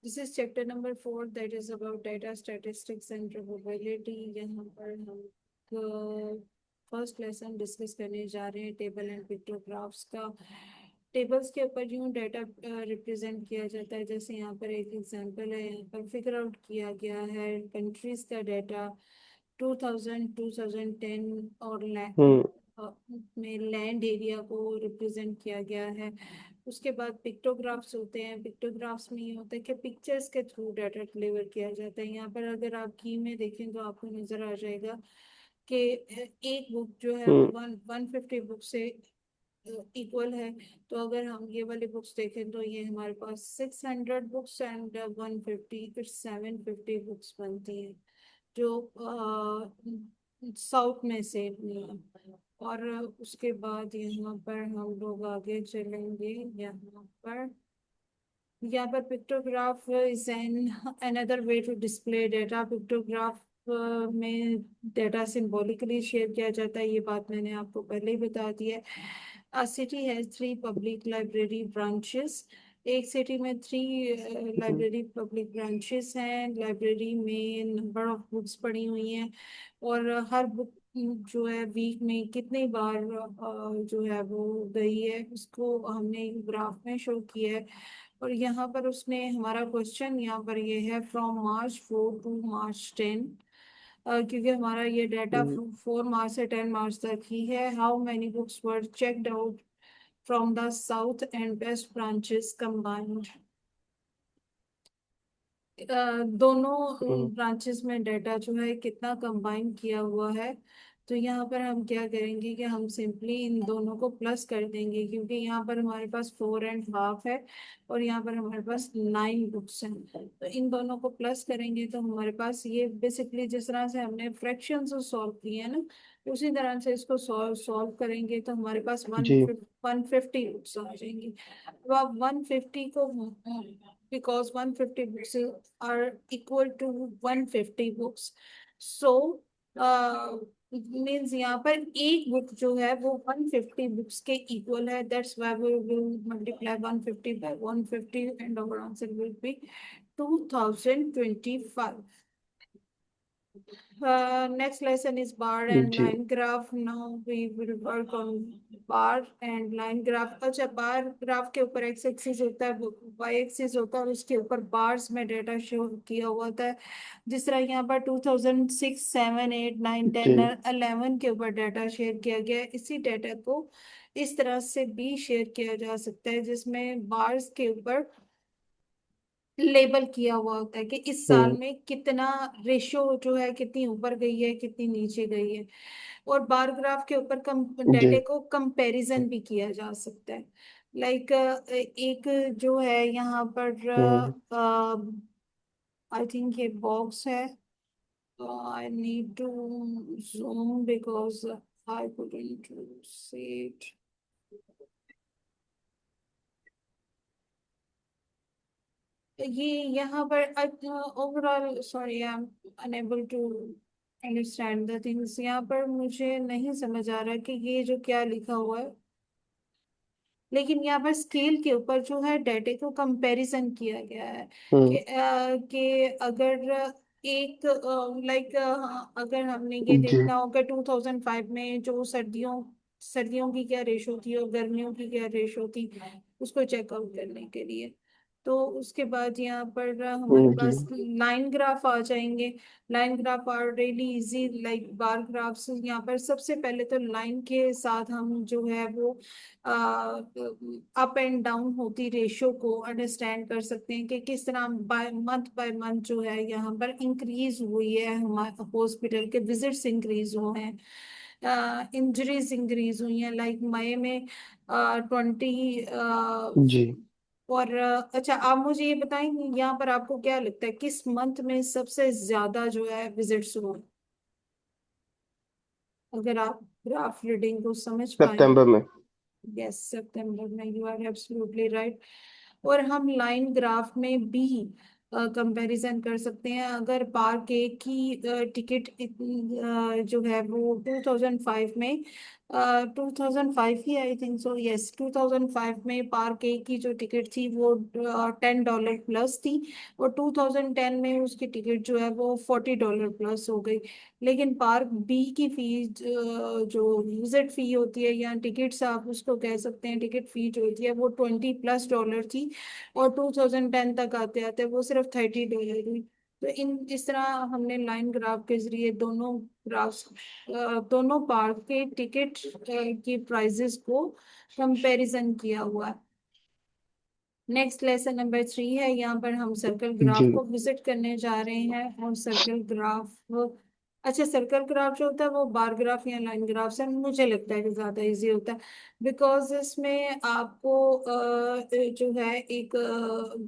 This is chapter number 4 that is about data statistics and probability. यहाँ पर हम first lesson discuss करने जा रहे हैं टेबल एंड पिक्टोग्राफ्स का। टेबल्स के ऊपर यूं डाटा रिप्रेजेंट किया जाता है, जैसे यहाँ पर एक एग्जांपल है। यहाँ पर फिगर आउट किया गया है कंट्रीज का डाटा 2000 2010 और हम्म में लैंड एरिया को रिप्रेजेंट किया गया है। उसके बाद पिक्टोग्राफ्स होते हैं। पिक्टोग्राफ्स में ये होता है कि पिक्चर्स के थ्रू डाटा डिलीवर किया जाता है। यहाँ पर अगर आप की में देखें तो आपको नजर आ जाएगा कि एक बुक जो है वो हम्म 150 बुक से इक्वल है। तो अगर हम ये वाली बुक्स देखें तो ये हमारे पास 600 बुक्स एंड 150 750 बुक्स बनती हैं, जो साउथ में से हैं। और उसके बाद यहाँ पर हम लोग आगे चलेंगे। यहाँ पर pictograph is an another way to display data. Pictograph में डेटा सिंबॉलिकली शेयर किया जाता है, ये बात मैंने आपको पहले ही बता दी है। A city has 3 public library branches। एक सिटी में 3 हम्म लाइब्रेरी पब्लिक ब्रांचेस हैं। लाइब्रेरी में नंबर ऑफ बुक्स पड़ी हुई हैं, और हर बुक जो है वीक में कितनी बार जो है वो गई है उसको हमने ग्राफ में शो किया है। और यहाँ पर उसने हमारा क्वेश्चन यहाँ पर ये है फ्रॉम मार्च 4 टू मार्च 10। क्योंकि हमारा ये डाटा हम्म 4 मार्च से 10 मार्च तक ही है। How many books were checked out from the south and west branches combined. Hmm, दोनों ब्रांचेस में डाटा जो है कितना कंबाइन किया हुआ है। तो यहाँ पर हम क्या करेंगे कि हम सिंपली इन दोनों को प्लस कर देंगे, क्योंकि यहाँ पर हमारे पास 4.5 है और यहाँ पर हमारे पास 9 बुक्स हैं। तो इन दोनों को प्लस करेंगे तो हमारे पास ये बेसिकली जिस तरह से हमने फ्रैक्शन सॉल्व किए हैं ना, उसी तरह से इसको सॉल्व करेंगे तो हमारे पास जी 150 बुक्स आ जाएंगी। अब आप 150 को, because 150 books are equal to 150 books, so means यहाँ पर एक बुक जो है वो 150 बुक्स के इक्वल है। That's why we will multiply 150 by 150 and our answer will be 2025। Next lesson is bar and जी line graph. Now we will work on bar and line graph. अच्छा, बार ग्राफ के ऊपर x axis होता है, Y axis होता है, और उसके ऊपर बार्स में डेटा शो किया हुआ होता है। जिस तरह यहाँ पर 2006 7 8 9 10 जी 11 के ऊपर डाटा शेयर किया गया है, इसी डाटा को इस तरह से भी शेयर किया जा सकता है जिसमें बार्स के ऊपर लेबल किया हुआ होता है कि इस साल हम्म में कितना रेशो जो है कितनी ऊपर गई है कितनी नीचे गई है। और बार ग्राफ के ऊपर जी डाटे को कंपैरिजन भी किया जा सकता है। लाइक एक जो है यहाँ पर हम्म आई थिंक ये बॉक्स है। I need to zoom because I couldn't see it. ये यहाँ पर overall sorry I am unable to understand the things. यहाँ पर मुझे नहीं समझ आ रहा कि ये जो क्या लिखा हुआ है, लेकिन यहाँ पर स्केल के ऊपर जो है डाटे को कंपैरिजन किया गया है हम्म कि अगर एक लाइक अगर हमने ये जी देखना होगा 2005 में जो सर्दियों सर्दियों की क्या रेशो थी और गर्मियों की क्या रेशो थी, उसको चेकआउट करने के लिए। तो उसके बाद यहाँ पर हमारे जी पास लाइन ग्राफ आ जाएंगे। Line graph are really easy like bar graphs. यहाँ पर सबसे पहले तो लाइन के साथ हम जो है वो अप एंड डाउन होती रेशो को अंडरस्टैंड कर सकते हैं कि किस तरह बाय मंथ जो है यहाँ पर इंक्रीज हुई है, हमारे हॉस्पिटल के विजिट्स इंक्रीज हुए हैं, इंजरीज इंक्रीज हुई हैं। लाइक मई में 20 जी और अच्छा, आप मुझे ये बताएं यहाँ पर आपको क्या लगता है किस मंथ में सबसे ज्यादा जो है विजिट्स हुए, अगर आप ग्राफ रीडिंग को समझ पाए। सितंबर में यस, सितंबर में, यू आर एब्सोल्युटली राइट। और हम लाइन ग्राफ में भी कंपैरिजन कर सकते हैं। अगर पार्क ए की टिकट जो है वो 2005 में 2005 ही, आई थिंक सो, यस, 2005 में पार्क ए की जो टिकट थी वो $10 प्लस थी, और 2010 में उसकी टिकट जो है वो $40 प्लस हो गई। लेकिन पार्क बी की फीस, जो विजिट फी होती है या टिकट्स आप उसको कह सकते हैं, टिकट फी जो होती है वो $20+ थी, और 2010 तक आते आते वो सिर्फ $30 हुई। तो इस तरह हमने लाइन ग्राफ के जरिए दोनों ग्राफ्स, दोनों पार्क के टिकट की प्राइजेस को कंपैरिजन किया हुआ है। नेक्स्ट लेसन नंबर 3 है, यहाँ पर हम सर्कल जी। ग्राफ को विजिट करने जा रहे हैं। और सर्कल ग्राफ, अच्छा, सर्कल ग्राफ जो होता है वो बार ग्राफ या लाइन ग्राफ से मुझे लगता है कि ज़्यादा इजी होता है, बिकॉज इसमें आपको जो है एक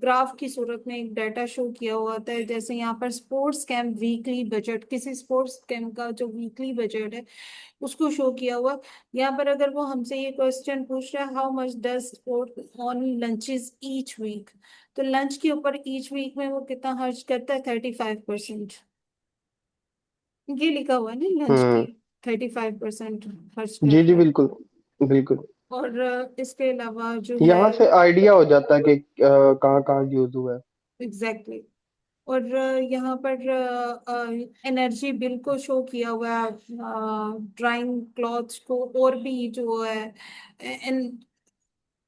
ग्राफ की सूरत में एक डाटा शो किया हुआ होता है। जैसे यहाँ पर स्पोर्ट्स कैंप वीकली बजट, किसी स्पोर्ट्स कैंप का जो वीकली बजट है उसको शो किया हुआ। यहाँ पर अगर वो हमसे ये क्वेश्चन पूछ रहा है, how much does sport on lunches each week, तो लंच के ऊपर ईच वीक में वो कितना खर्च करता है, 35%। ये लिखा हुआ है ना लंच की, हम्म। 35% खर्च जी जी, करता है। बिल्कुल बिल्कुल। और इसके अलावा जो है, यहाँ से आइडिया हो जाता है कि कहाँ कहाँ यूज हुआ है। Exactly exactly। और यहाँ पर एनर्जी बिल को शो किया हुआ है, ड्राइंग क्लॉथ्स को, और भी जो है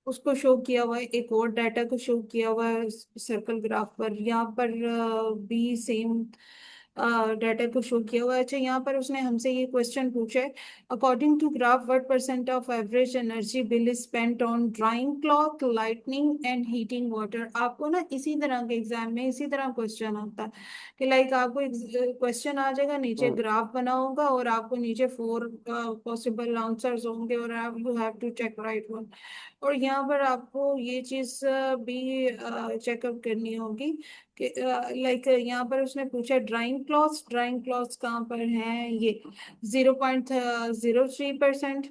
उसको शो किया हुआ है, एक और डाटा को शो किया हुआ है सर्कल ग्राफ पर। यहाँ पर भी सेम डाटा को शो किया हुआ है। अच्छा, यहाँ पर उसने हमसे ये क्वेश्चन पूछा है, according to graph what percent of average energy bill is spent on drying cloth, lightning and heating water. आपको ना इसी तरह के एग्जाम में इसी तरह क्वेश्चन आता है कि लाइक आपको क्वेश्चन आ जाएगा, नीचे हम्म। ग्राफ बना होगा और आपको नीचे 4 पॉसिबल आंसर्स होंगे, और आप you have to check right one. और यहाँ पर आपको ये चीज भी चेकअप करनी होगी कि लाइक यहाँ पर उसने पूछा ड्राइंग क्लॉथ्स कहाँ पर हैं, ये 0.03%,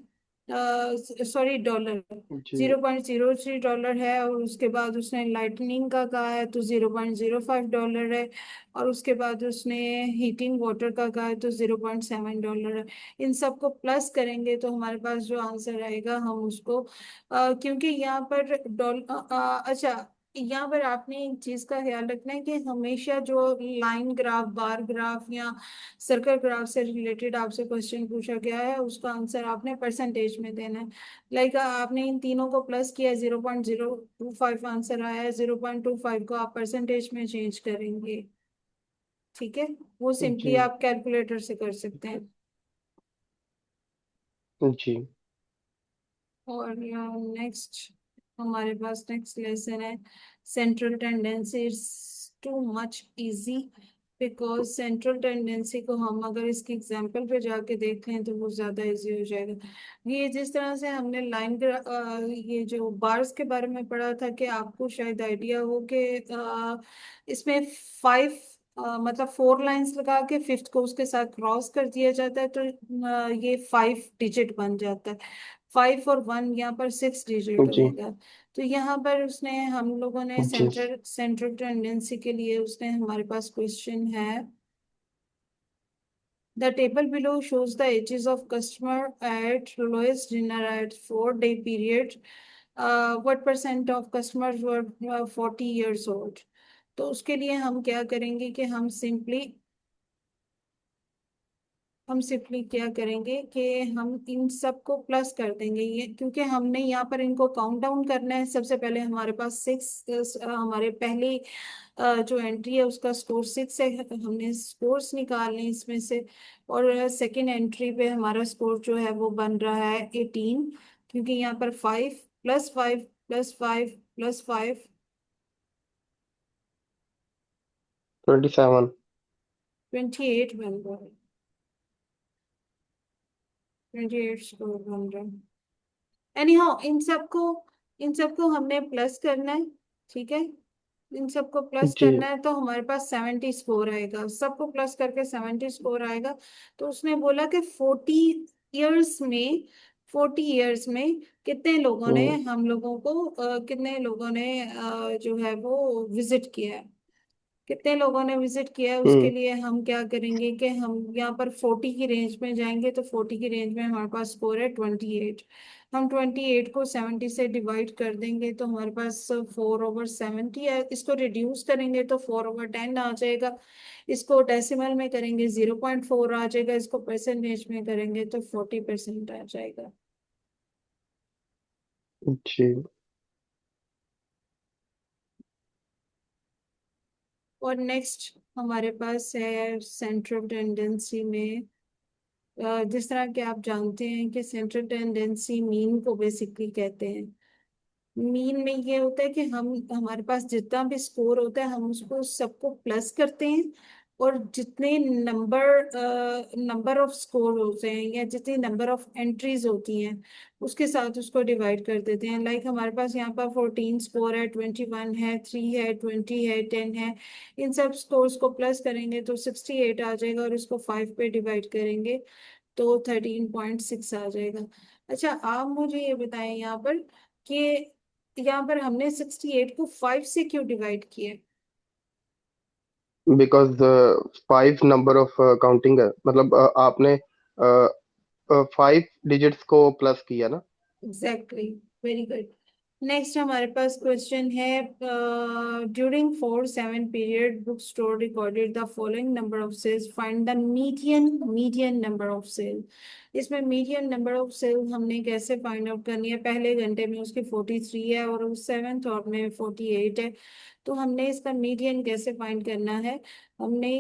सॉरी डॉलर, जी 0.03 डॉलर है। और उसके बाद उसने लाइटनिंग का कहा है तो $0.05 है। और उसके बाद उसने हीटिंग वाटर का कहा है तो $0.7 है। इन सबको प्लस करेंगे तो हमारे पास जो आंसर आएगा हम उसको, क्योंकि यहाँ पर अच्छा, यहाँ पर आपने एक चीज का ख्याल रखना है कि हमेशा जो लाइन ग्राफ, बार ग्राफ या सर्कल ग्राफ से रिलेटेड आपसे क्वेश्चन पूछा गया है उसका आंसर आपने परसेंटेज में देना है। लाइक आपने इन तीनों को प्लस किया, 0.025 आंसर आया है, 0.25 को आप परसेंटेज में चेंज करेंगे। ठीक है, वो सिंपली जी आप कैलकुलेटर से कर सकते हैं। जी। और नेक्स्ट हमारे पास नेक्स्ट लेसन है, central tendency. Too much easy, because central tendency को हम अगर इसके एग्जाम्पल पे जाके देखें तो वो ज़्यादा इजी हो जाएगा। ये जिस तरह से हमने ये जो बार्स के बारे में पढ़ा था, कि आपको शायद आइडिया हो कि इसमें 5, मतलब 4 लाइंस लगा के फिफ्थ को उसके साथ क्रॉस कर दिया जाता है, तो ये 5 डिजिट बन जाता है। 5 और 1 यहाँ पर 6 डिजिट जी होगा। तो यहाँ पर उसने, हम लोगों ने जी। सेंट्रल सेंट्रल टेंडेंसी के लिए उसने हमारे पास क्वेश्चन है, the table below shows the ages of customer at lowest dinner at 4-day period. What percent of customers were 40 years old? तो उसके लिए हम क्या करेंगे कि हम सिंपली क्या करेंगे कि हम इन सब को प्लस कर देंगे, ये क्योंकि हमने यहाँ पर इनको काउंट डाउन करना है। सबसे पहले हमारे पास 6, हमारे पहले जो एंट्री है उसका स्कोर 6 है, हमने स्कोर्स निकालने हैं इसमें से। और सेकंड एंट्री पे हमारा स्कोर जो है वो बन रहा है 18, क्योंकि यहाँ पर 5 + 5 + 5 + 5, 27। 28 बन रहा है, 28 स्कोर बन रहा है। एनी हाउ इन सबको हमने प्लस करना है। ठीक है, इन सबको प्लस जी। करना है तो हमारे पास 70 स्कोर आएगा, सबको प्लस करके 70 स्कोर आएगा। तो उसने बोला कि 40 ईयर्स में, 40 ईयर्स में कितने लोगों ने, हम लोगों को कितने लोगों ने जो है वो विजिट किया है। कितने लोगों ने विजिट किया है उसके हम्म। लिए हम क्या करेंगे कि हम यहाँ पर 40 की रेंज में जाएंगे, तो 40 की रेंज में हमारे पास स्कोर है 28। हम 28 को 70 से डिवाइड कर देंगे तो हमारे पास 4/70 है। इसको रिड्यूस करेंगे तो 4/10 आ जाएगा। इसको डेसिमल में करेंगे 0.4 आ जाएगा। इसको परसेंटेज में करेंगे तो 40% आ जाएगा। जी। और नेक्स्ट हमारे पास है सेंट्रल टेंडेंसी में। जिस तरह कि आप जानते हैं कि सेंट्रल टेंडेंसी मीन को बेसिकली कहते हैं। मीन में ये होता है कि हम हमारे पास जितना भी स्कोर होता है हम उसको सबको प्लस करते हैं, और जितने नंबर ऑफ स्कोर होते हैं या जितनी नंबर ऑफ एंट्रीज होती हैं उसके साथ उसको डिवाइड कर देते हैं। लाइक हमारे पास यहाँ पर 14 स्कोर है, 21 है, 3 है, 20 है, 10 है। इन सब स्कोर्स को प्लस करेंगे तो 68 आ जाएगा, और इसको 5 पे डिवाइड करेंगे तो 13.6 आ जाएगा। अच्छा, आप मुझे ये बताएं यहाँ पर कि यहाँ पर हमने 68 को 5 से क्यों डिवाइड किया? बिकॉज 5 नंबर ऑफ काउंटिंग है, मतलब आपने 5 डिजिट्स को प्लस किया ना। Exactly, very good. नेक्स्ट हमारे पास क्वेश्चन है, during 4-7 period book store recorded the following number of sales, find the median number of sale. इसमें मीडियन नंबर ऑफ सेल हमने कैसे फाइंड आउट करनी है? पहले घंटे में उसकी 43 है और उस सेवेंथ और में 48 है। तो हमने इसका मीडियन कैसे फाइंड करना है? हमने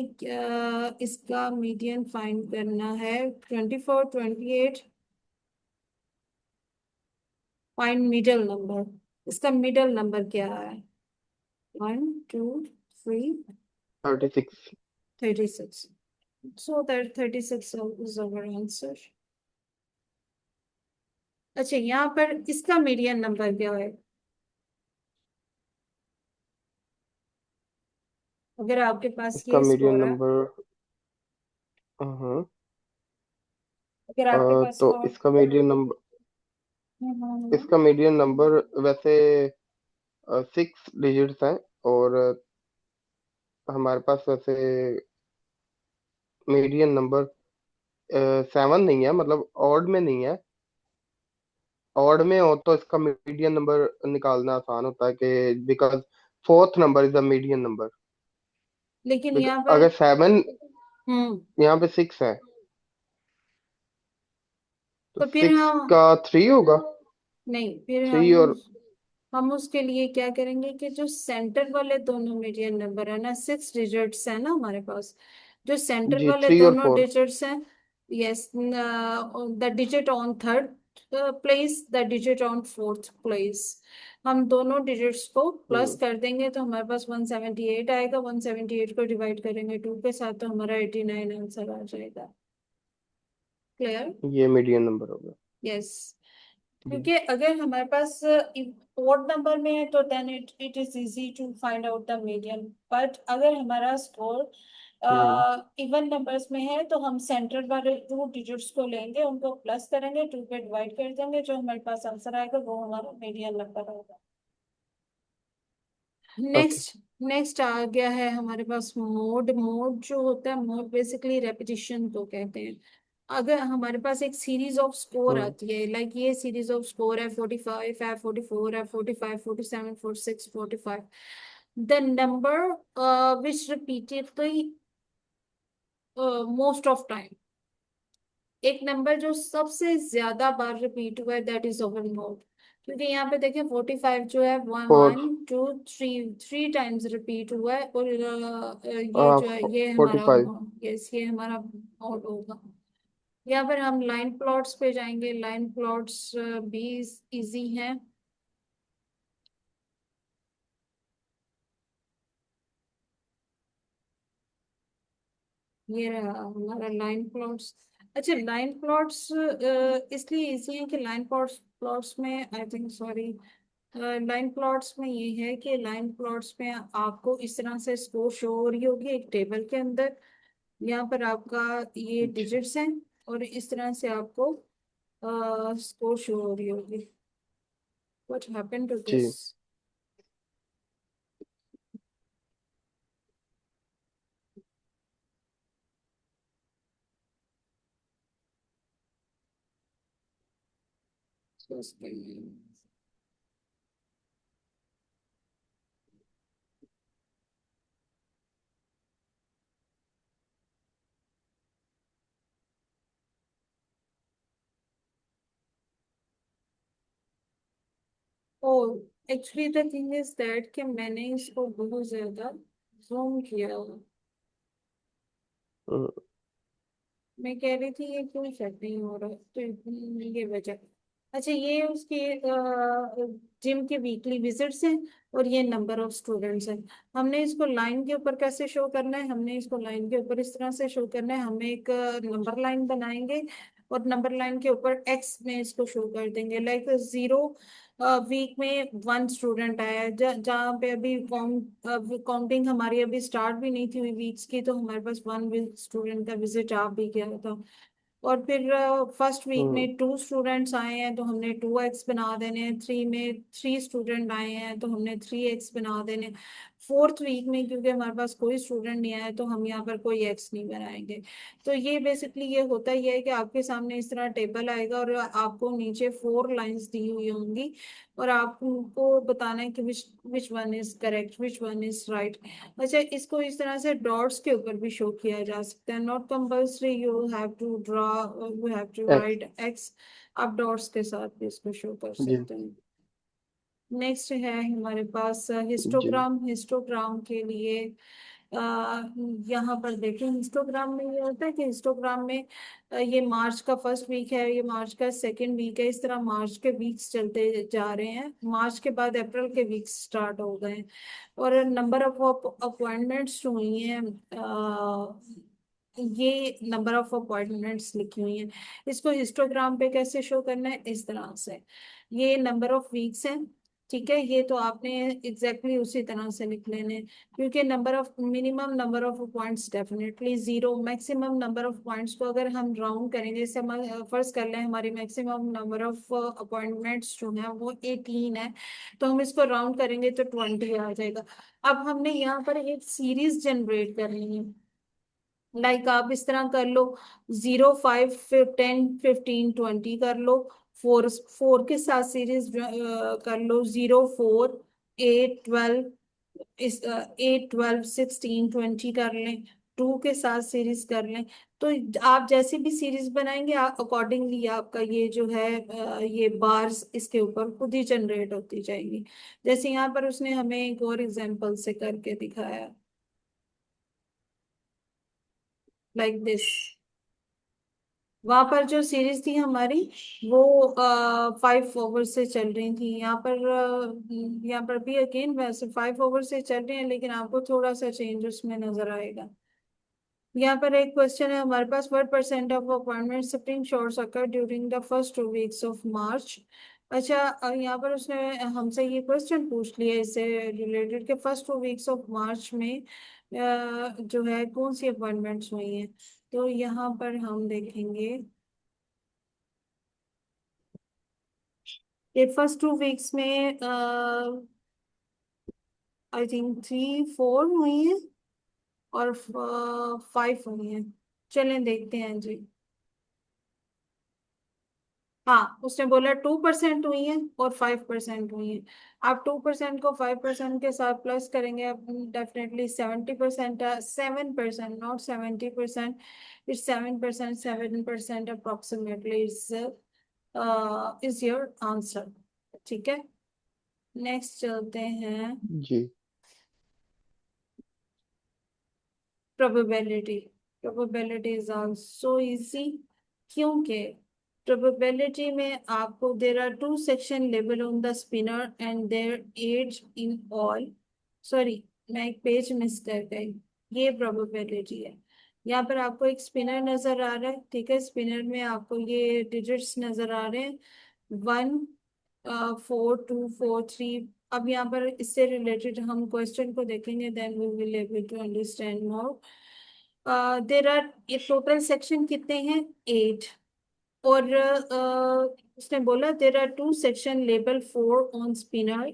इसका मीडियन फाइंड करना है 24, 28। Find middle number. इसका मिडल नंबर क्या है? 1, 2, 3, 36। 36। So that 36 is our answer. अच्छा, यहाँ पर इसका मीडियन नंबर क्या है? अगर आपके पास इसका ये मीडियन स्कोर है, नंबर। हाँ। अगर आपके पास तो स्कोर। इसका मीडियन नंबर वैसे 6 डिजिट्स हैं। और हमारे पास वैसे मीडियन नंबर 7 नहीं है, मतलब ऑड में नहीं है। ऑड में हो तो इसका मीडियन नंबर निकालना आसान होता है कि because fourth number is the median number. लेकिन यहाँ पर। अगर 7 हम्म। यहाँ पे 6 है तो तो फिर 6 हम, का 3 होगा। नहीं, फिर 3 और हम उसके लिए क्या करेंगे कि जो सेंटर वाले दोनों मीडियन नंबर है ना, 6 डिजिट्स है ना हमारे पास, जो सेंटर जी, वाले 3 और दोनों 4। डिजिट्स हैं। Yes, the digit on third place, the digit on fourth place. हम दोनों डिजिट्स को प्लस हम्म। कर देंगे तो हमारे पास 178 आएगा। 178 को डिवाइड करेंगे 2 के साथ तो हमारा 89 आंसर आ जाएगा। क्लियर? ये मीडियन नंबर होगा। यस। जी। क्योंकि अगर हमारे पास ओड नंबर में है तो then it is easy to find out the median. But अगर हमारा स्कोर हम्म। इवन नंबर्स में है तो हम सेंटर वाले 2 डिजिट्स को लेंगे, उनको प्लस करेंगे, 2 पे डिवाइड कर देंगे, जो हमारे पास आंसर आएगा वो हमारा मीडियन नंबर होगा। ओके। नेक्स्ट नेक्स्ट आ गया है हमारे पास मोड। मोड जो होता है, मोड बेसिकली रेपिटिशन को कहते हैं। अगर हमारे पास एक सीरीज ऑफ स्कोर हम्म। आती है, लाइक ये सीरीज ऑफ स्कोर है 45 है, 44 है, 45, 47, 46, 45, the number which repeatedly most of time, एक नंबर जो सबसे ज्यादा बार रिपीट हुआ है, दैट इज ओवर मोड। क्योंकि यहाँ पे देखिए 45 जो है वन 4। 1, 2, 3 थ्री टाइम्स रिपीट हुआ है, और ये जो है ये हमारा 45। यस, ये हमारा मोड होगा। यहाँ पर हम लाइन प्लॉट्स पे जाएंगे। लाइन प्लॉट्स भी इजी हैं। ये रहा हमारा लाइन प्लॉट्स। अच्छा, लाइन प्लॉट्स इसलिए इजी है कि लाइन प्लॉट्स प्लॉट्स में I think, sorry, line plots में ये है कि लाइन प्लॉट्स में आपको इस तरह से स्कोर शो हो रही होगी एक टेबल के अंदर। यहाँ पर आपका ये अच्छा। डिजिट्स हैं, और इस तरह से आपको स्कोर शो हो रही होगी। What happened to this? जी। तो उसके लिए oh actually the thing is that कि मैंने इसको बहुत ज्यादा जूम किया हुआ। हम्म। मैं कह रही थी ये क्यों सेट नहीं हो रहा, तो ये वजह। अच्छा, ये उसके जिम के वीकली विजिट्स हैं और ये नंबर ऑफ स्टूडेंट्स हैं। हमने इसको लाइन के ऊपर कैसे शो करना है, हमने इसको लाइन के ऊपर इस तरह से शो करना है, हमें एक नंबर लाइन बनाएंगे और नंबर लाइन के ऊपर एक्स में इसको शो कर देंगे, लाइक 0 वीक में 1 स्टूडेंट आया है। जहाँ पे अभी काउंटिंग हमारी अभी स्टार्ट भी नहीं थी हुई वीक्स की, तो हमारे पास 1 स्टूडेंट का विजिट आ भी गया था। और फिर फर्स्ट वीक हम्म। में 2 स्टूडेंट्स आए हैं तो हमने 2x बना देने हैं, 3 में 3 स्टूडेंट आए हैं तो हमने 3x बना देने। फोर्थ वीक में क्योंकि हमारे पास कोई स्टूडेंट नहीं आया तो हम यहाँ पर कोई x नहीं बनाएंगे। तो ये बेसिकली ये होता ही है कि आपके सामने इस तरह टेबल आएगा और आपको नीचे 4 लाइंस दी हुई होंगी और आपको बताना है कि which one is correct, which one is right. अच्छा, इसको इस तरह से डॉट्स के ऊपर भी शो किया जा सकता है, not compulsory you have to draw, you have to X. Right X. आप डॉट्स के साथ भी इसको शो कर जी। सकते हैं। नेक्स्ट है हमारे पास जी। हिस्टोग्राम। हिस्टोग्राम के लिए आ, यहाँ पर देखें, हिस्टोग्राम में ये होता है कि हिस्टोग्राम में ये मार्च का फर्स्ट वीक है, ये मार्च का सेकंड वीक है, इस तरह मार्च के वीक्स चलते जा रहे हैं। मार्च के बाद अप्रैल के वीक्स स्टार्ट हो गए हैं और नंबर ऑफ अपॉइंटमेंट्स जो हुई हैं, ये नंबर ऑफ अपॉइंटमेंट्स लिखी हुई हैं। इसको हिस्टोग्राम पे कैसे शो करना है, इस तरह से। ये नंबर ऑफ वीक्स हैं, ठीक है, ये तो आपने एग्जैक्टली उसी तरह से लिख लेने हैं, क्योंकि number of minimum number of points definitely 0, maximum number of points को अगर हम राउंड करेंगे, जैसे हम फर्ज कर लें हमारी मैक्सिमम नंबर ऑफ अपॉइंटमेंट्स जो है वो 18 है, तो हम इसको राउंड करेंगे तो 20 आ जाएगा। अब हमने यहाँ पर एक सीरीज जनरेट करनी है, लाइक आप इस तरह कर लो, 0, 5, फिर 10, 15, 20 कर लो। 4 4 के साथ सीरीज कर लो, 0, 4, 8, 12, इस 8, 12, 16, 20 कर लें। 2 के साथ सीरीज कर लें। तो आप जैसी भी सीरीज बनाएंगे अकॉर्डिंगली आपका ये जो है ये बार्स इसके ऊपर खुद ही जनरेट होती जाएंगी। जैसे यहाँ पर उसने हमें एक और एग्जांपल से करके दिखाया, लाइक दिस। वहां पर जो सीरीज थी हमारी वो 5 ओवर से चल रही थी, यहाँ पर भी अगेन वैसे 5 ओवर से चल रही है, लेकिन आपको थोड़ा सा चेंज उसमें नजर आएगा। यहाँ पर एक क्वेश्चन है हमारे पास, 1% of appointment shifting shorts occur during the first 2 weeks of March. अच्छा, यहाँ पर उसने हमसे ये क्वेश्चन पूछ लिया इससे रिलेटेड कि फर्स्ट 2 वीक्स ऑफ मार्च में जो है कौन सी अपॉइंटमेंट्स हुई हैं। तो यहाँ पर हम देखेंगे ये फर्स्ट 2 वीक्स में आई थिंक 3, 4 हुई है और 5 हुई है। चलें देखते हैं जी। हाँ, उसने बोला 2% हुई है और 5% हुई है। आप 2% को 5% के साथ प्लस करेंगे, आप definitely 70%, 7%, not 70%, it's 7%, 7% approximately is your answer. ठीक है, नेक्स्ट चलते हैं। जी। Probability. Probability is also easy, क्योंकि प्रोबेबिलिटी में आपको there are 2 section label on the spinner and there as in all. Sorry, मैं एक पेज मिस कर गई। ये प्रोबेबिलिटी है। यहाँ पर आपको एक स्पिनर नजर आ रहा है, ठीक है, स्पिनर में आपको ये डिजिट्स नजर आ रहे हैं, 1, 4, 2, 4, 3। अब यहाँ पर इससे रिलेटेड हम क्वेश्चन को देखेंगे, then we will able to understand more. There are, ये टोटल सेक्शन कितने हैं, 8। और उसने बोला there are 2 section label 4 on spinner,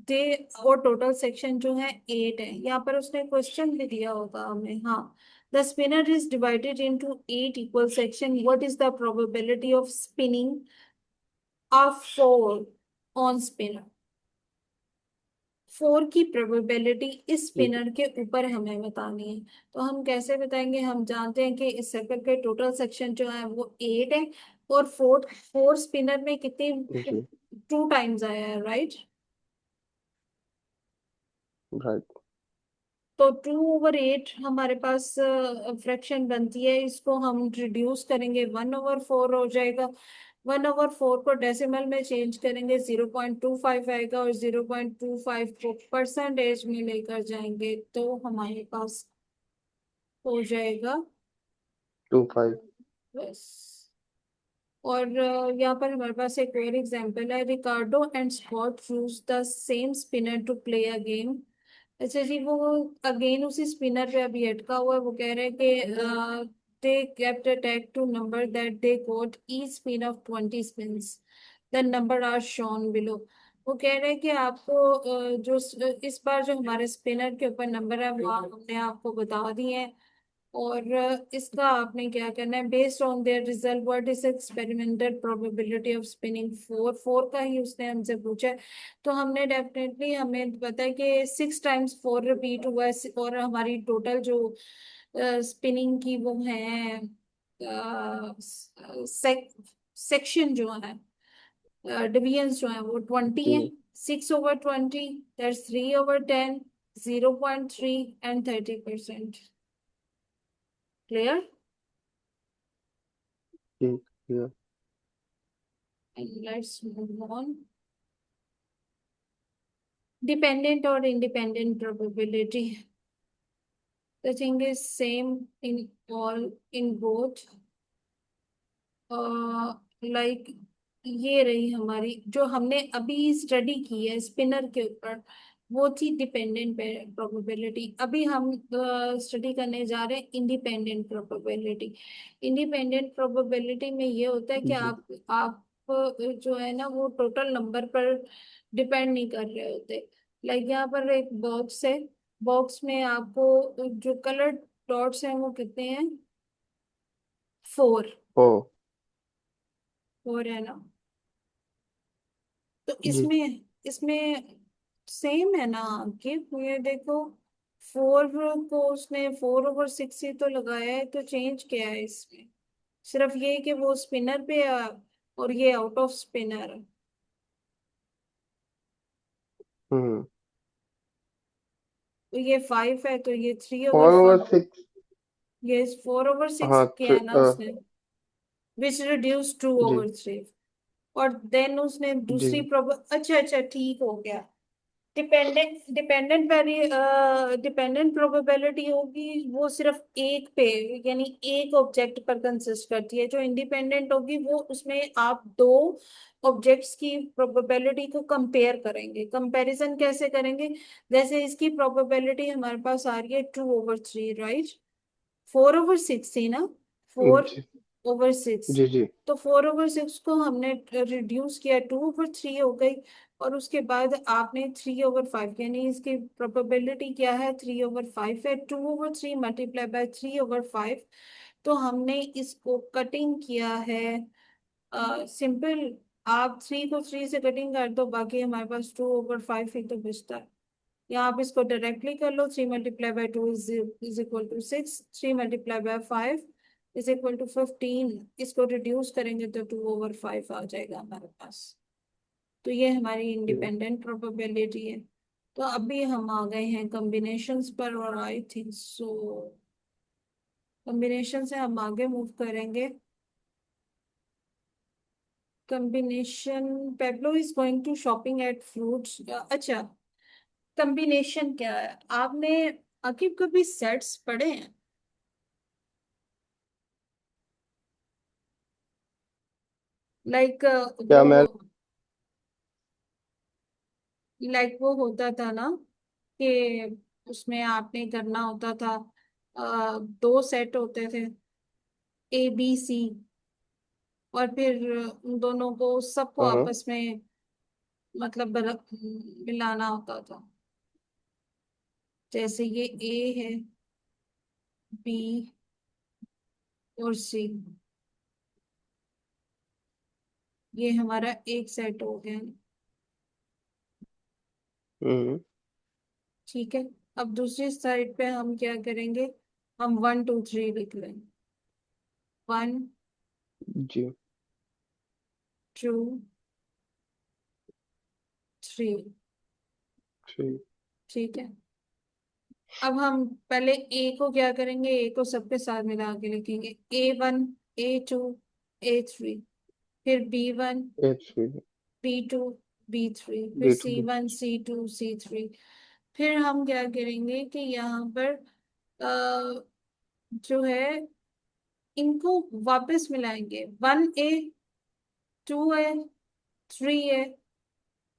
दे, और टोटल सेक्शन जो है 8 है। यहाँ पर उसने क्वेश्चन भी दिया होगा हमें, हाँ। The spinner is divided into 8 equal section, what is the probability of spinning of four on spinner. Four की प्रोबेबिलिटी इस ठीक स्पिनर के ऊपर हमें बतानी है। तो हम कैसे बताएंगे? हम जानते हैं कि इस सर्कल के टोटल सेक्शन जो है वो 8 है, और फोर फोर स्पिनर में कितनी है जी। 2 टाइम्स आया है, राइट? राइट। तो 2/8 हमारे पास फ्रैक्शन बनती है, इसको हम रिड्यूस करेंगे 1/4 हो जाएगा। 1/4 को डेसिमल में चेंज करेंगे 0.25 आएगा, और 0.25 को परसेंटेज में लेकर जाएंगे तो हमारे पास हो जाएगा 25। बस। और यहाँ पर हमारे पास एक और एग्जांपल है, Ricardo and Scott use the same spinner to play a game. अच्छा जी, वो अगेन उसी स्पिनर पे अभी अटका हुआ है। वो कह रहे हैं कि they kept a tag to number that they got each spin of 20 spins, the number are shown below. वो कह रहे हैं कि आपको इस बार जो हमारे स्पिनर के ऊपर नंबर है वो हमने आपको बता दिए हैं, और इसका आपने क्या करना है, based on their result what is experimental probability of spinning four. Four का ही उसने हमसे पूछा है। तो हमने डेफिनेटली हमें पता है कि 6 टाइम्स 4 रिपीट हुआ है, और हमारी टोटल जो स्पिनिंग की वो है सेक्शन जो है, डिवीजन जो है वो 20 है। जी। 6/20, दैट्स 3/10, 0.3 एंड 30%। क्लियर? ठीक है। And let's move on. Dependent or independent probability. The thing is same in all, in both. Like ये रही हमारी जो हमने अभी स्टडी की है स्पिनर के ऊपर, वो थी डिपेंडेंट प्रोबेबिलिटी। अभी हम स्टडी करने जा रहे हैं इंडिपेंडेंट प्रोबेबिलिटी। इंडिपेंडेंट प्रोबेबिलिटी में ये होता है कि जी। आप जो है ना वो टोटल नंबर पर डिपेंड नहीं कर रहे होते। लाइक यहाँ पर एक बॉक्स है, बॉक्स में आपको जो कलर डॉट्स हैं वो कितने हैं? 4। ओ। 4 है ना? तो जी। इसमें इसमें सेम है ना कि ये देखो, 4 को उसने 4/6 ही तो लगाया है, तो चेंज क्या है इसमें? सिर्फ ये कि वो स्पिनर पे है और ये आउट ऑफ स्पिनर है। हम्म। तो ये 5 है तो ये थ्री ओवर 4/6। ये 4/6 हाँ किया है ना उसने, which reduce to G. Over three और देन उसने जी। दूसरी प्रोब अच्छा अच्छा ठीक हो गया। Dependent dependent very dependent probability होगी वो सिर्फ एक पे, यानी एक ऑब्जेक्ट पर कंसिस्ट करती है। जो इंडिपेंडेंट होगी वो उसमें आप दो ऑब्जेक्ट्स की प्रोबेबिलिटी को कंपेयर करेंगे। कंपैरिजन कैसे करेंगे? जैसे इसकी प्रोबेबिलिटी हमारे पास आ रही है 2/3, राइट? 4/6 थी ना? फोर जी। ओवर सिक्स जी। जी। तो 4/6 को हमने रिड्यूस किया, 2/3 हो गई। और उसके बाद आपने 3/5, यानी इसकी प्रोबेबिलिटी क्या है? 3/5 है। 2/3 मल्टीप्लाई बाय 3/5। तो हमने इसको कटिंग किया है सिंपल। आप 3 को 3 से कटिंग कर दो, बाकी हमारे पास 2/5 ही तो बचता है। या आप इसको डायरेक्टली कर लो, 3 × 2 is equal to 6, 3 × 5 is equal to 15। इसको रिड्यूस करेंगे तो 2/5 आ जाएगा हमारे पास। तो ये हमारी जी। इंडिपेंडेंट प्रोबेबिलिटी है। तो अभी हम आ गए हैं कॉम्बिनेशंस पर, और आई थिंक सो कॉम्बिनेशन से हम आगे मूव करेंगे। Combination, Pablo is going to shopping at fruits. अच्छा, कॉम्बिनेशन क्या है? आपने आकिब कभी सेट्स पढ़े हैं? लाइक क्या वो मैं। वो होता था ना कि उसमें आपने करना होता था, दो सेट होते थे, ABC, और फिर उन दोनों को सबको हाँ। आपस में मतलब मिलाना होता था। जैसे ये A है, B और C। ये हमारा एक सेट हो गया। हम्म। ठीक है। अब दूसरी साइड पे हम क्या करेंगे, हम 1 2 3 लिख लेंगे। जी। 1 2 3। ठीक। ठीक है। अब हम पहले ए को क्या करेंगे, ए को सबके साथ मिला के लिखेंगे। A1 A2 A3। फिर B1 H3। B2 B3। फिर B2। C1 C2 C3। फिर हम क्या करेंगे कि यहाँ पर जो है इनको वापस मिलाएंगे। 1A 2A 3A।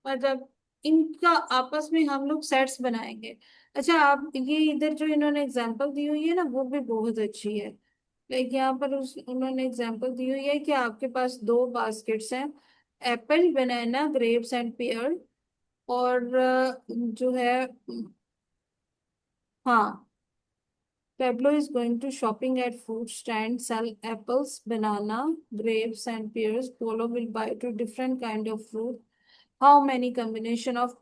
मतलब इनका आपस में हम लोग सेट्स बनाएंगे। अच्छा, आप ये इधर जो इन्होंने एग्जांपल दी हुई है ना, वो भी बहुत अच्छी है। लाइक यहाँ पर उस उन्होंने एग्जांपल दी हुई है कि आपके पास दो बास्केट्स हैं, apple banana grapes and pair. और जो है, हाँ, Pablo is going to shopping at food stand, sell apples, banana, grapes, and pears. Polo will buy two different kind of fruit. How many combination of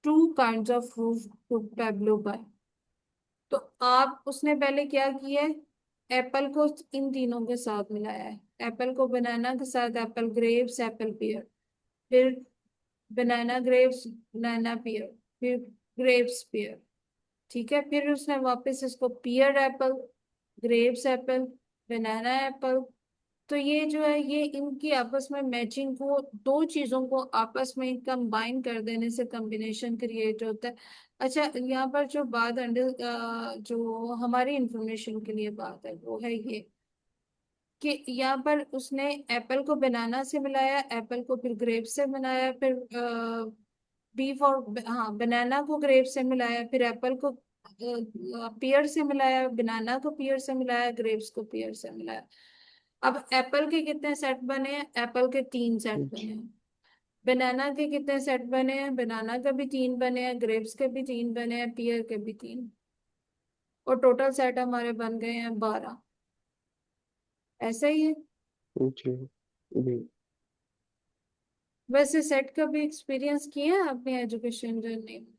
two kinds of fruit could Pablo buy? तो आप उसने पहले क्या किया है, Apple को इन तीनों के साथ मिलाया है। एप्पल को बनाना के साथ एप्पल ग्रेप्स एप्पल पियर। फिर बनाना ग्रेप्स बनाना पियर। फिर ग्रेप्स पियर। ठीक है। फिर उसने वापस इसको pear apple grapes apple banana apple. तो ये जो है, ये इनकी आपस में मैचिंग को, दो चीजों को आपस में कंबाइन कर देने से कॉम्बिनेशन क्रिएट होता है। अच्छा, यहाँ पर जो बात अंडर जो हमारी इंफॉर्मेशन के लिए बात है वो है ये कि यहाँ पर उसने एप्पल को बनाना से मिलाया, एप्पल को फिर ग्रेप से मिलाया, फिर बीफ और हाँ बनाना को ग्रेप से मिलाया, फिर एप्पल को पियर से मिलाया, बनाना को पियर से मिलाया, ग्रेप्स को पियर से मिलाया। अब एप्पल के कितने सेट बने हैं, एप्पल के 3 सेट बने जी। हैं। बनाना के कितने सेट बने हैं, बनाना के भी 3 बने हैं, ग्रेप्स के भी 3 बने हैं, पियर के भी 3। और टोटल सेट हमारे बन गए हैं 12। ऐसा ही है। जी। जी। वैसे सेट का भी एक्सपीरियंस किया है अपनी एजुकेशन जर्नी में?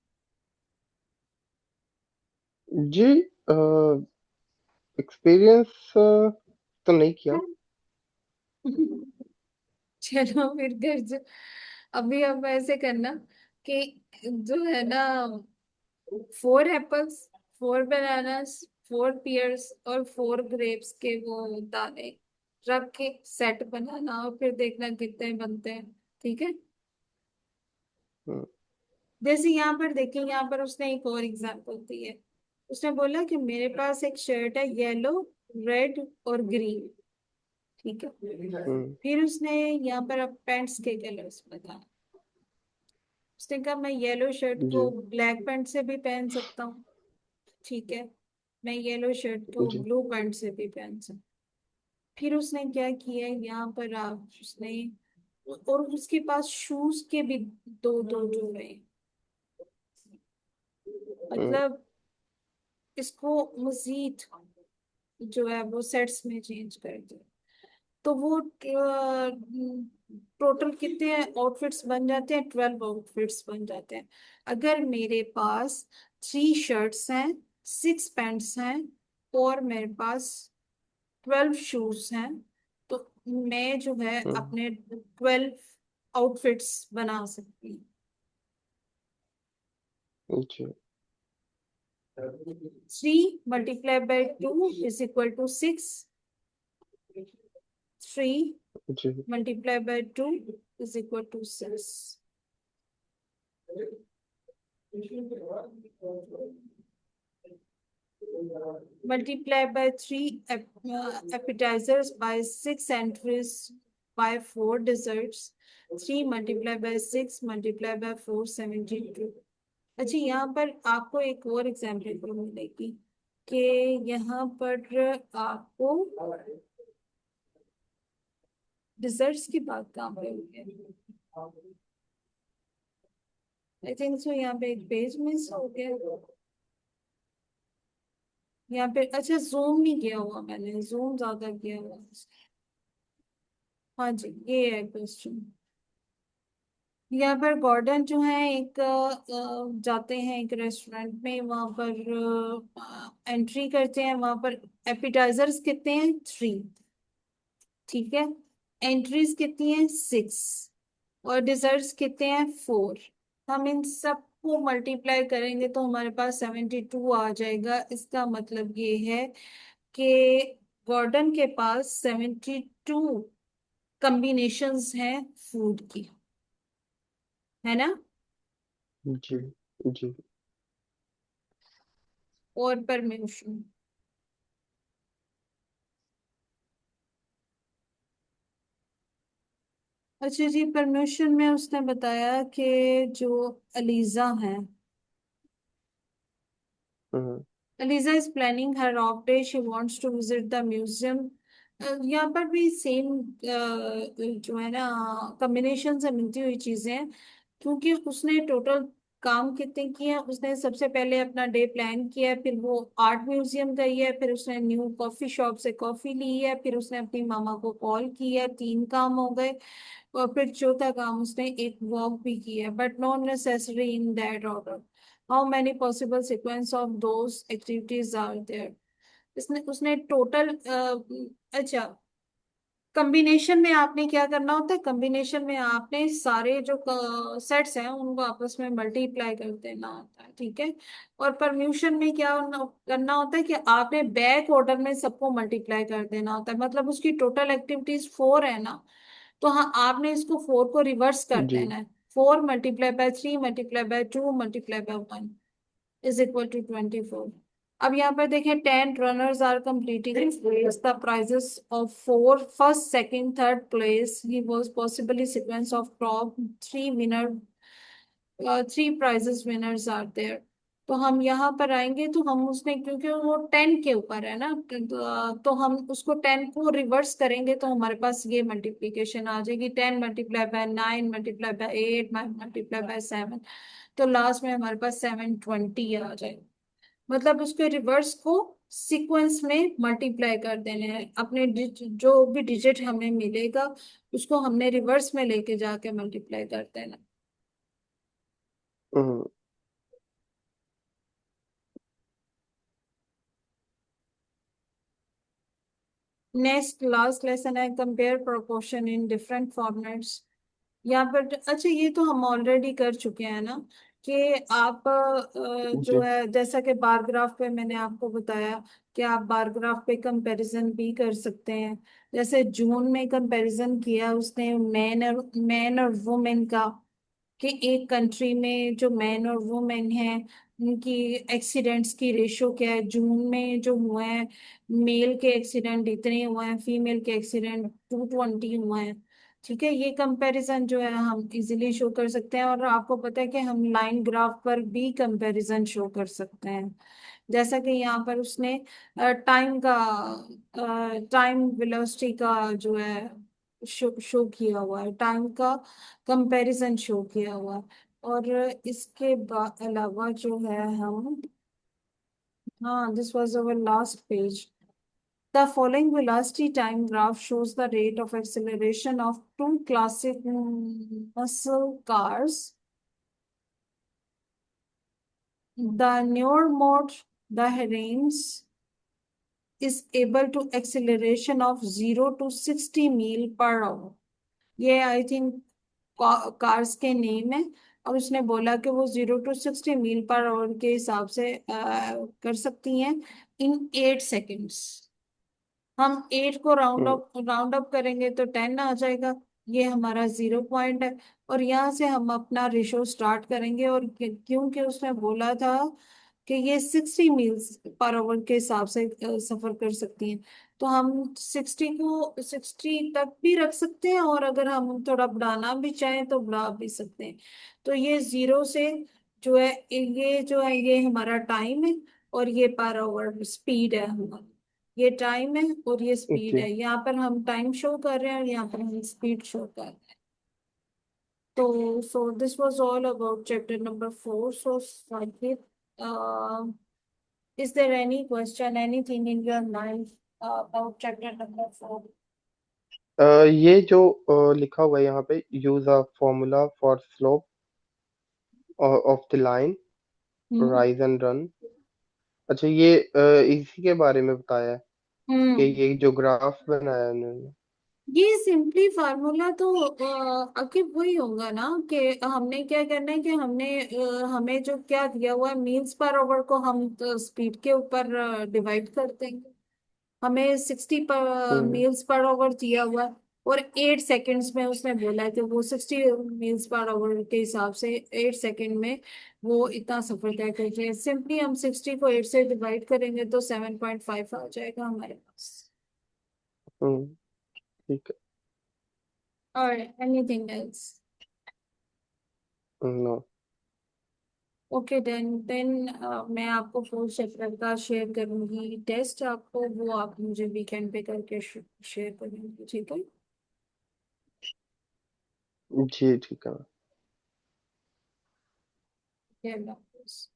जी। एक्सपीरियंस तो नहीं किया। चलो फिर घर जो, अभी अब ऐसे करना कि जो है ना, 4 एप्पल्स, 4 बनानास, 4 पियर्स और 4 ग्रेप्स के वो दाने रख के सेट बनाना, और फिर देखना कितने बनते हैं। ठीक है। हम्म। जैसे यहाँ पर देखिए, यहाँ पर उसने एक और एग्जांपल दी है। उसने बोला कि मेरे पास एक शर्ट है, येलो रेड और ग्रीन। ठीक है। हम्म। फिर उसने यहाँ पर अब पैंट्स के कलर्स बताए। उसने कहा मैं येलो शर्ट को जी। ब्लैक पैंट से भी पहन सकता हूँ। ठीक है। मैं येलो शर्ट को जी। ब्लू पैंट से भी पहन सकता। फिर उसने क्या किया, यहाँ पर आप उसने, और उसके पास शूज के भी दो दो जोड़े हैं। हम्म। मतलब इसको मजीद जो है वो सेट्स में चेंज कर दो, तो वो टोटल कितने आउटफिट्स बन जाते हैं, 12 आउटफिट्स बन जाते हैं। अगर मेरे पास 3 शर्ट्स हैं, 6 पैंट्स हैं, और मेरे पास 12 शूज हैं, तो मैं जो है हम्म। अपने 12 आउटफिट्स बना सकती हूँ। जी। 3 × 2 = 6। 3 जी। multiplied by 2 is equal to 6. Multiply by 3 appetizers, by 6 entries, by 4 desserts. 3 multiplied by 6 multiplied by 4 72। अच्छा, यहाँ पर आपको एक और एग्जाम्पल पर मिलेगी कि यहाँ पर आपको डिजर्ट्स की बात कहाँ पे हुई है। आई थिंक सो यहाँ पे एक पेज मिस हो गया यहाँ पे। अच्छा, जूम नहीं किया हुआ मैंने, जूम ज्यादा किया हुआ। हाँ जी, ये है क्वेश्चन। यहाँ पर गॉर्डन जो है एक जाते हैं एक रेस्टोरेंट में, वहां पर एंट्री करते हैं, वहां पर एपिटाइजर्स कितने हैं, 3। ठीक है। एंट्रीज कितनी है, 6। और डिजर्ट्स कितने हैं, 4। हम इन सबको मल्टीप्लाई करेंगे तो हमारे पास 72 आ जाएगा। इसका मतलब ये है कि गॉर्डन के पास 72 कॉम्बिनेशंस हैं फूड की, है ना। जी जी। और परम्यूशन, अच्छा जी, परम्यूशन में उसने बताया कि जो अलीजा है, हम्म। Eliza is planning her off day. She wants to visit the museum. यहाँ पर भी सेम जो है ना कॉम्बिनेशन से मिलती हुई चीजें हैं, क्योंकि उसने टोटल काम कितने किए हैं। उसने सबसे पहले अपना डे प्लान किया है, फिर वो आर्ट म्यूजियम गई है, फिर उसने न्यू कॉफी शॉप से कॉफी ली है, फिर उसने अपनी मामा को कॉल की है, 3 काम हो गए। और फिर चौथा काम उसने एक वॉक भी की है, but not necessary in that order. How many possible sequence of those activities are there. इसने उसने टोटल अच्छा, कॉम्बिनेशन में आपने क्या करना होता है, कॉम्बिनेशन में आपने सारे जो सेट्स हैं उनको आपस में मल्टीप्लाई कर देना होता है, ठीक है। और परम्यूशन में क्या करना होता है कि आपने बैक ऑर्डर में सबको मल्टीप्लाई कर देना होता है। मतलब उसकी टोटल एक्टिविटीज 4 है ना, तो हाँ आपने इसको 4 को रिवर्स कर जी। देना है। 4 × 3 × 2 × 1 इज इक्वल टू 24। अब यहाँ पर देखें, 10 runners are completing the prizes of 4 first second third place he was possibly sequence of top 3 winners are there। तो हम यहाँ पर आएंगे तो हम उसने, क्योंकि वो 10 के ऊपर है ना, तो हम उसको 10 को रिवर्स करेंगे तो हमारे पास ये मल्टीप्लीकेशन आ जाएगी, 10 × 9 × 8 × 7। तो लास्ट में हमारे पास 720 आ जाएगा। मतलब उसके रिवर्स को सीक्वेंस में मल्टीप्लाई कर देने हैं। अपने जो भी डिजिट हमें मिलेगा उसको हमने रिवर्स में लेके जाके मल्टीप्लाई कर देना। हम्म। नेक्स्ट लास्ट लेसन है compare proportion in different formats. यहाँ पर अच्छा, ये तो हम ऑलरेडी कर चुके हैं ना, कि आप जो जी। है जैसा कि बार ग्राफ पे मैंने आपको बताया कि आप बार ग्राफ पे कंपैरिजन भी कर सकते हैं। जैसे जून में कंपैरिजन किया उसने मैन और वुमेन का, कि एक कंट्री में जो मैन और वुमेन हैं उनकी एक्सीडेंट्स की रेशो क्या है। जून में जो हुए हैं, मेल के एक्सीडेंट इतने हुए हैं, फीमेल के एक्सीडेंट 220 हुए हैं। ठीक है, ये कंपैरिजन जो है हम इजीली शो कर सकते हैं। और आपको पता है कि हम लाइन ग्राफ पर भी कंपैरिजन शो कर सकते हैं। जैसा कि यहाँ पर उसने टाइम का टाइम वेलोसिटी का जो है शो किया हुआ है, टाइम का कंपैरिजन शो किया हुआ है। और इसके अलावा जो है हम, हाँ, this was our last page. The following velocity time graph shows the rate of acceleration of two classic muscle cars. The newer mode, the Heranes, is able to acceleration of 0 to 60 मील per hour. ये I think cars के name है। और उसने बोला कि वो 0 to 60 मील पर आवर के हिसाब से कर सकती हैं इन 8 सेकेंड्स। हम 8 को हम्म। राउंड अप करेंगे तो 10 आ जाएगा। ये हमारा 0 पॉइंट है। और यहाँ से हम अपना रेशो स्टार्ट करेंगे। और क्योंकि उसने बोला था कि ये 60 मील्स पर आवर के हिसाब से सफर कर सकती हैं, तो हम 60 तक भी रख सकते हैं, और अगर हम थोड़ा बढ़ाना भी चाहें तो बढ़ा भी सकते हैं। तो ये 0 से जो है, ये जो है ये हमारा टाइम है, और ये पर आवर स्पीड है हमारी। ये टाइम है और ये स्पीड ओके। है। यहाँ पर हम टाइम शो कर रहे हैं और यहाँ पर हम स्पीड शो कर रहे हैं। तो so this was all about chapter number 4। So Sakit, is there any question, anything in your mind about chapter number 4? ये जो लिखा हुआ है यहाँ पे, use a formula for slope of the line, hmm. Rise and run. अच्छा, ये इसी के बारे में बताया है कि हम्म। ये जो ग्राफ बनाया है उन्होंने। ये सिंपली फार्मूला तो आखिर वही होगा ना कि हमने क्या करना है कि हमें जो क्या दिया हुआ है मील्स पर आवर को हम तो स्पीड के ऊपर डिवाइड कर देंगे। हमें 60 पर हम्म। मील्स पर आवर दिया हुआ है और 8 सेकेंड्स में उसने बोला है, तो वो 60 मील्स पर आवर के हिसाब से 8 सेकेंड में वो इतना सफर तय करके सिंपली हम 60 को 8 से डिवाइड करेंगे तो 7.5 आ जाएगा हमारे पास। हम्म। ठीक और एनीथिंग एल्स? है। नो। ओके देन मैं आपको फोर्थ चैप्टर का शेयर करूंगी टेस्ट आपको, वो आप मुझे वीकेंड पे करके शेयर करेंगे, ठीक है? जी ठीक है। अल्लाह हाफिज़।